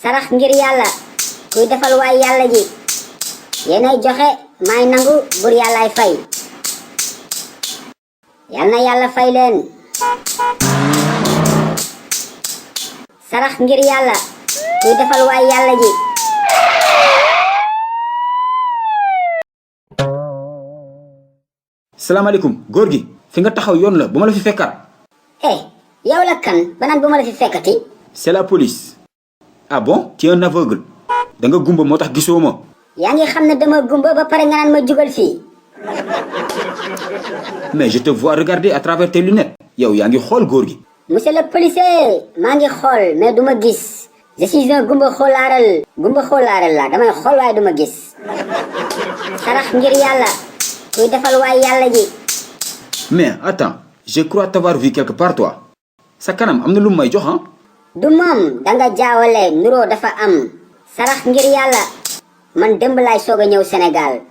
sarax ngir yàlla kuy defal waay yàlla ji yéenay joxe may nangu bur yàllaay fay yal na yàlla fay leen sarax ngir yàlla kuy defal waay yàlla ji salaamaaleykum góor gi fi nga taxaw yoon la bu ma la fi fekkaat. yow la kan banaan bu ma la fi fekkati. c'est la police. Ah bon, tu es un aveugle. da nga gumba moo tax gisoo ma. yaa ngi xam ne dama gumba ba pare nga naan ma jugal fii. mais je te vois regarder à travers tes lunettes. yow yaa ngi xool góor gi. monsieur le policier maa ngi xool mais duma gis. je suis un gumba xoolaaral. gumba xoolaaral la damay xool waaye duma gis. sarax ngir yàlla kuy defal waay yàlla ji. mais attends, je crois t'avoir vu quelque part toi. sa kanam am na lu may jox ah. du moom danga jaawale nuroo dafa am. sarax ngir yàlla man démb laay soog a ñëw Sénégal.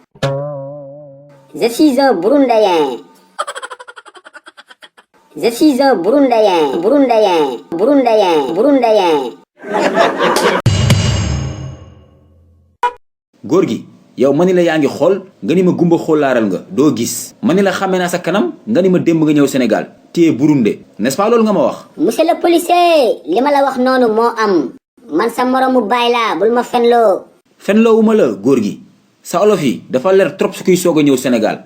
je suis un burundéen. je suis un burundéen. burundéen. góor gi yow ma ni la yaa ngi xool nga ni ma gumba xoolaaral nga doo gis. ma ni la xamee naa sa kanam nga ni ma démb nga ñëw Sénégal téye burundé n'est-ce pas loolu nga ma wax. monsieur le policier li ma la wax noonu moo am. man sa moromu baay laa bul ma fenloo. fenloowuma la góor gi sa olof yi dafa leer trop su kuy soog a ñëw Sénégal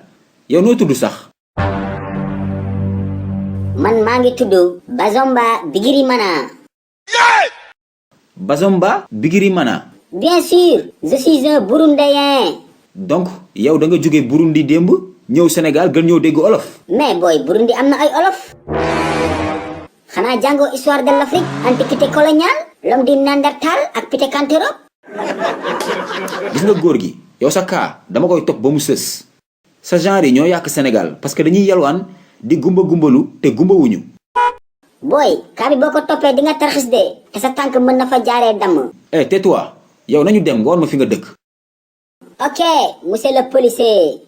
yow noo tudd sax. man maa ngi tudd Bazomba Bigirimana. Bazomba Bigirimana. bien sûr je suis un burundéen. donc yow da nga jóge Burundi démb ñëw Sénégal gën ñëw dégg olof. mais booy Burundi am na ay olof. xanaa jàngoo histoire de l'Afrique antiquité coloniale l'homme du Néandertal ak Pithecanthrope. gis nga góor gi yow sa kaa dama koy topp ba mu sës. sa genre yi ñoo yàq Sénégal parce que dañuy yalwaan di gumba gumbalu te gumbawuñu. booy kaa bi boo ko toppee di nga tarxis de te sa tànk mën na fa jaaree damm. tais-toi yow nañu dem nga war ma fi nga dëkk. ok monsieur le policier.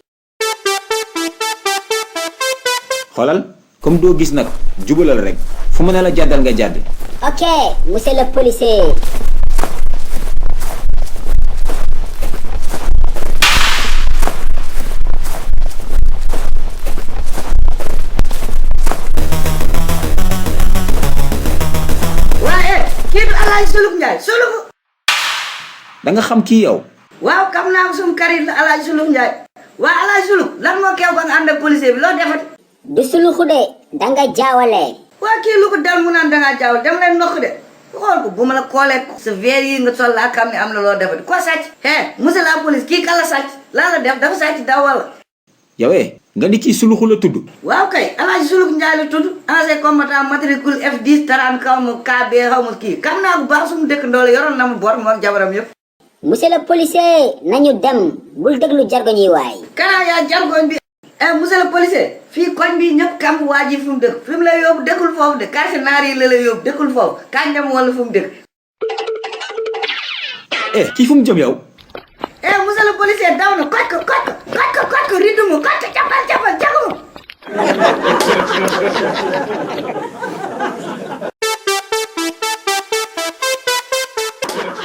xoolal comme doo gis nag jubalal rek fu ma ne la jàddal nga jàdd. ok monsieur le policier. waaye kii du Alaaji Suluk Njaay Suluk. da nga xam kii yow. waaw xam naa ko sum karit la Alaaji Suluk Njaay. waa Alaaji Suluk lan moo keew ba nga ànd ak policier bi loo defati. du suluxu de danga jaawale. waa kii lu ko dal mu naan dangaa jaaw dem leen nokk de xool ko bu ma la koolee ko sa verre yi nga sol laa xam ne am na loo defati ko sàcc. monsieur la police kii kan la sàcc laa la def dafa sàcc daw wala. yow nga ni kii suluxu la tudd. waaw kay Alaaji Suluk Njaay la tudd ancien combattant matricule F10 30 xaw ma KB xaw ma kii xam naa bu baax sumu dëkk ndoole yoroon na mu bor moom jabaram yëpp. monsieur le policier nañu dem bul déglu jargoñ yi waay. kanaa yaa jargoñ bi. monsieur le policier fii koñ bi ñëpp kam waa ji fu mu dëkk fi mu lay yóbbu dëkkul foofu de quartier naar yi la lay yóbbu dëkkul foofu kañ dem wala fu mu dëkk. kii fu mu jëm yow. monsieur le policier daw na koj ko riddumu koj ko capal jagumu.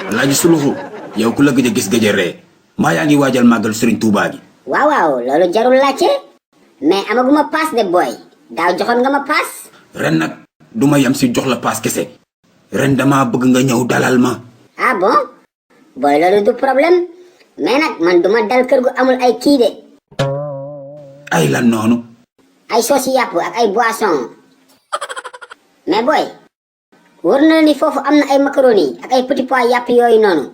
Alaaji suluxu yow ku la gëj a gis gëj a ree maa yaa ngi waajal màggal Serigne Touba gi. waaw loolu jarul laajte mais amaguma paas de booy daaw joxoon nga ma paas. ren nag du ma yem si jox la paas kese ren dama bëgg nga ñëw dalal ma. ah bon booy loolu du problème mais nag man duma dal kër gu amul ay kii de. ay lan noonu. ay soosi yàpp ak ay boisson mais booy wóor na ni foofu am na ay macaroni ak ay petit pois yàpp yooyu noonu.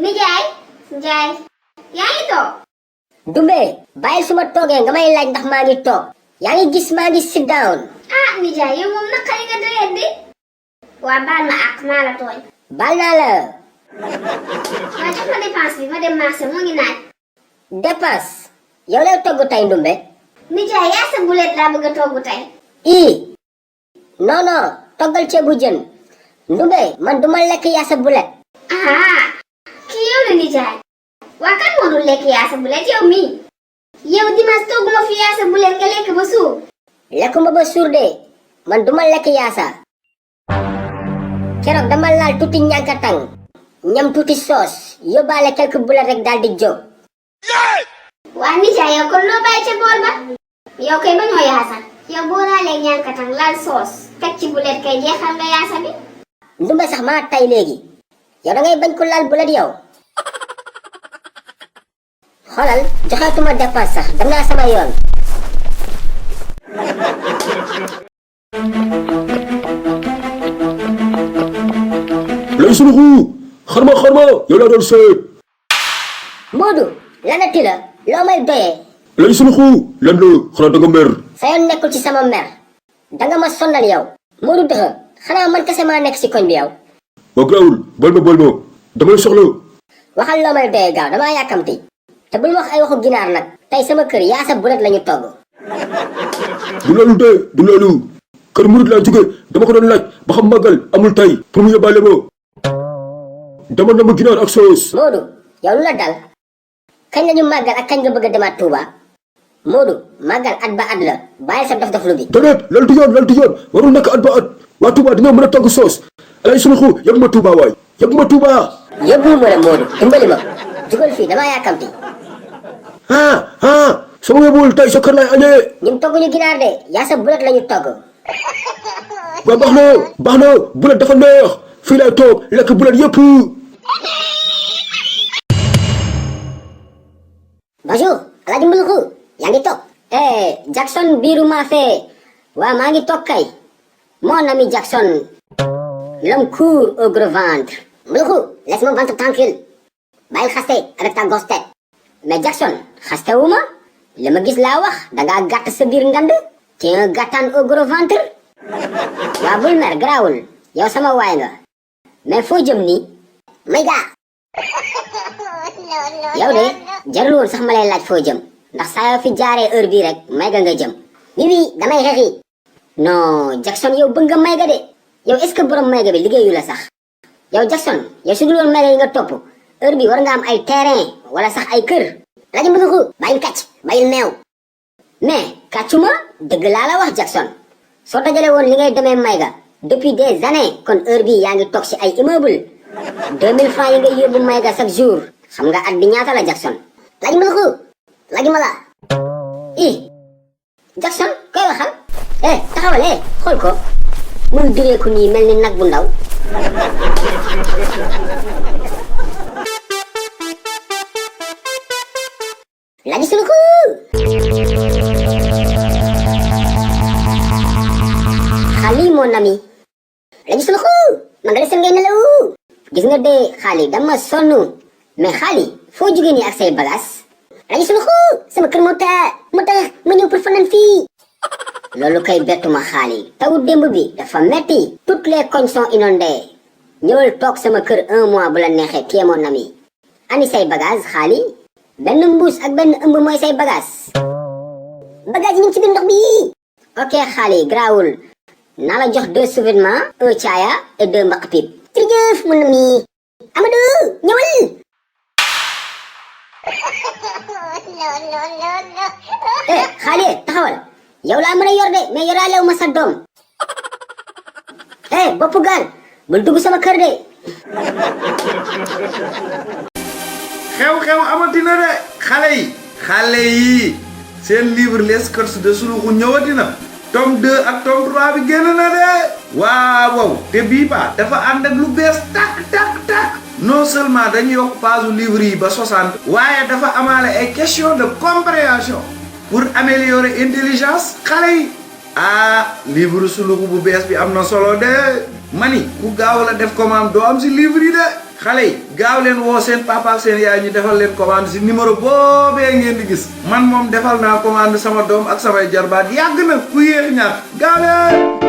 Nijaay Njaay yaa ngi toog. Dumbe bàyyil su ma toogee nga may laaj ndax maa ngi toog. yaa ngi gis maa ngi sit down. Nijaay yow moom naqari nga doyet di. waa baal ma ak maa la tooñ. baal naa la. waa jox ma dépense bi ma dem marché mu ngi naaj. dépense yow lay togg tey Ndumbe. Nijaay yaa sa bulet laa bëgg a togg tey. non toggal ceebu jën. Ndumbe man duma lekk yaa sa bulet. kii yow la nijaay. waa kan moo dul lekk yaa sa bulet yow mii. yow dimanche togguma fi yaa sa bulet nga lekk ba suur. lekkuma ba suur de man duma lekk yaasa keroog dama laal tuuti ñànkatang ñam tuuti soos yóbbaale quelques boulettes rek daal di jóg. waa nijaay yow kon loo bàyyi ca bool ba yow kay bañoo yaasa yow boo laalee ñànkatang laal soos teg ci bulet kay jeexal nga yaasa bi. ndumbe sax maa tay léegi yow da ngay bañ ko laal bulet yow. xoolal joxeetuma dépense sax dem naa sama yoon. lay suluxu xarma yow laa doon seet. Modou lanati la loo may doyee. lay suluxu lan la xanaa da nga mer. sa yoon nekkul ci sama mer danga ma sonnal yow. Modou dëxa xanaa man kese maa nekk ci koñ bi yow. waa garaawul bal ma damay soxla. waxal loo may doyee gaaw damaa yàkkamti te bul wax ay waxu ginaar nag tey sama kër yaasa bulet lañu togg. du loolu de du loolu kër murit laa jóge dama ko doon laaj ba xam màggal amul tay pour mu yóbbaale ma dama na ma ginaar ak soos. Modou yow lu la dal kañ lañu màggal ak kañ nga bëgg a demaat Touba. Modou màggal at ba at la bàyyi sa dof lu bi. déedéet loolu du yoon warul nekk at ba at waa Touba dañoo mën a togg soos alay suluxu yóbbu ma Touba waay yóbbu ma Touba. yóbbu ma la Modou dimbali ma jugal fii damaa yàkkamti. sama yóbbuwul tey sa kër laay añee. ñun togguñu ginaar de yaasa bulet lañu togg. waaw baax na bulet dafa neex fii laay toog lekk bulet yëpp. bonjour Alaaji Mbuluxu yaa ngi toog. Jackson biiru maafe waa maa ngi toog kay. mon ami Jackson l'homme court au gros ventre. Mbuluxu laisse mon ventre tranquille bàyyil xaste avec ta grosse tête. mais Jackson xaste wu ma li ma gis laa wax dangaa gàtt sa biir ngand ci un gàttaan au gros ventre. waa bul mer garaawul yow sama waay nga mais foo jëm nii may gaa. yow de jarul woon sax ma lay laaj foo jëm ndax saa yoo fi jaaree heure bii rek may ga nga jëm. oui damay xeexi. non Jackson yow bëgg nga may ga de yow est-ce que borom may ga bi liggéeyu la sax. yow Jackson yow su dul woon may ga yi nga topp heure bi war nga am ay terrain wala sax ay kër. Alaaji Mbuluxu bàyyil kàcc bàyyil meew. mais kàccuma dëgg laa la wax Jackson soo dajale woon li ngay demee may ga depuis des années kon heure bi yaa ngi toog si ay immeuble 2000 francs yi ngay yóbbu may ga chaque jour xam nga at bi ñaata la Jackson. Alaaji Mbuluxu laaj ma la Jackson koy waxal taxawal xool ko muy dureeku nii mel ni nag bu ndaw. Alaaji Suluxu xali mon ami Alaaji Suluxu ma nga seen ngay nelaw gis nga de xali dama sonn mais xali foo jógee nii ak say bagages. Alaaji Suluxu sama kër moo tax ma ñëw pour fanaan fii. loolu kay bettuma xaali tawu démb bi dafa metti toutes les cognes sont inondées ñëwal toog sama kër 1 mois bu la neexee téye mon ami. ani say bagage xaali benn mbuus ak benn ëmb mooy say bagage yi ñu ngi ci biir ndox bi. ok xaali grawul naa la jox 2 sous-vêtements 1 caaya et 2 mbaq pipe. jërëjëf mon ami Amadou ñëwal. xaali taxawal yow laa mën a yor de mais yoraalewu ma sa doom. boppu gaan bul dugg sama kër de. xew-xew amatina de xale yi seen livre les courses de Suluxu ñëwatina tome 2 ak tome 3 bi génn na de waaw te bii ba dafa ànd ak lu bees tak non seulement dañu yokk page livre yi ba 60 waaye dafa amaale ay question de compréhension pour améliorer intelligence xale yi. livre Suluxu bu bees bi am na solo de mani ku gaaw la def commande doo am si livre yi de xale yi gaaw leen woo seen papa ak seen yaay ñu defal leen commande si numéro boobee ngeen di gis man moom defal naa commande sama doom ak samay jarbaat yàgg na ku yéex ñaar gaaw leen.